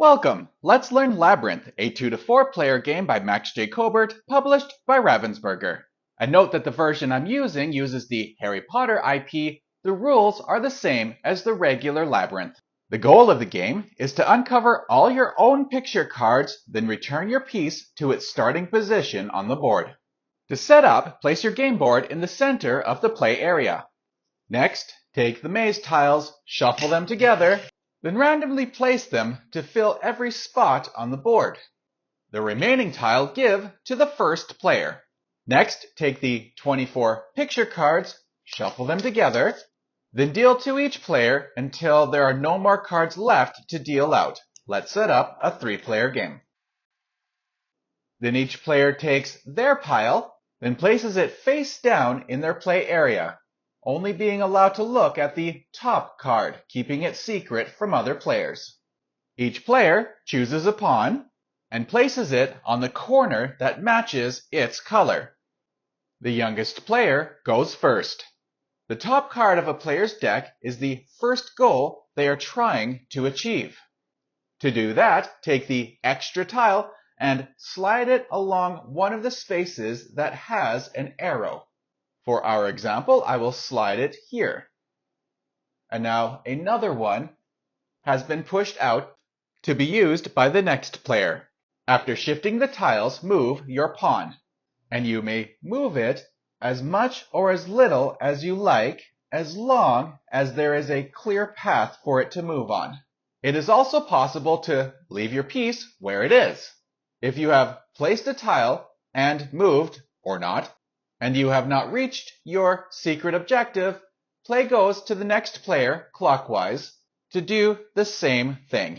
Welcome! Let's learn Labyrinth, a 2 to 4 player game by Max J. Cobert, published by Ravensburger. And note that the version I'm using uses the Harry Potter IP. The rules are the same as the regular Labyrinth. The goal of the game is to uncover all your own picture cards, then return your piece to its starting position on the board. To set up, place your game board in the center of the play area. Next, take the maze tiles, shuffle them together, then randomly place them to fill every spot on the board. The remaining tile give to the first player. Next, take the 24 picture cards, shuffle them together, then deal to each player until there are no more cards left to deal out. Let's set up a 3-player game. Then each player takes their pile, then places it face down in their play area, only being allowed to look at the top card, keeping it secret from other players. Each player chooses a pawn and places it on the corner that matches its color. The youngest player goes first. The top card of a player's deck is the first goal they are trying to achieve. To do that, take the extra tile and slide it along one of the spaces that has an arrow. For our example, I will slide it here. And now another one has been pushed out to be used by the next player. After shifting the tiles, move your pawn. And you may move it as much or as little as you like, as long as there is a clear path for it to move on. It is also possible to leave your piece where it is. If you have placed a tile and moved, or not, and you have not reached your secret objective, play goes to the next player clockwise to do the same thing.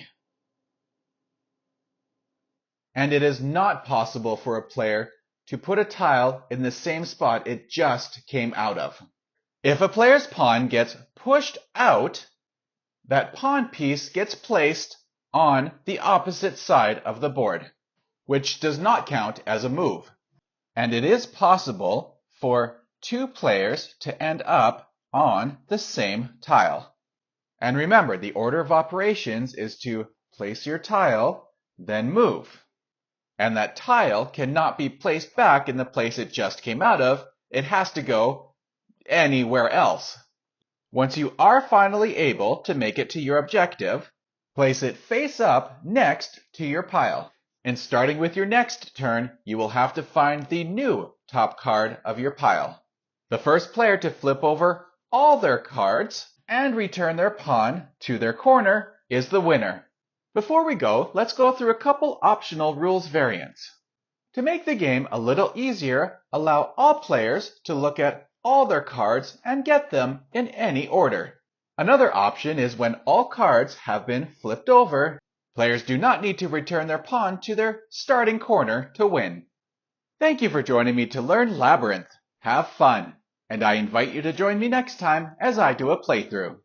And it is not possible for a player to put a tile in the same spot it just came out of. If a player's pawn gets pushed out, that pawn piece gets placed on the opposite side of the board, which does not count as a move. And it is possible for 2 players to end up on the same tile. And remember, the order of operations is to place your tile, then move. And that tile cannot be placed back in the place it just came out of. It has to go anywhere else. Once you are finally able to make it to your objective, place it face up next to your pile. And starting with your next turn, you will have to find the new top card of your pile. The first player to flip over all their cards and return their pawn to their corner is the winner. Before we go, let's go through a couple optional rules variants. To make the game a little easier, allow all players to look at all their cards and get them in any order. Another option is when all cards have been flipped over, players do not need to return their pawn to their starting corner to win. Thank you for joining me to learn Labyrinth. Have fun, and I invite you to join me next time as I do a playthrough.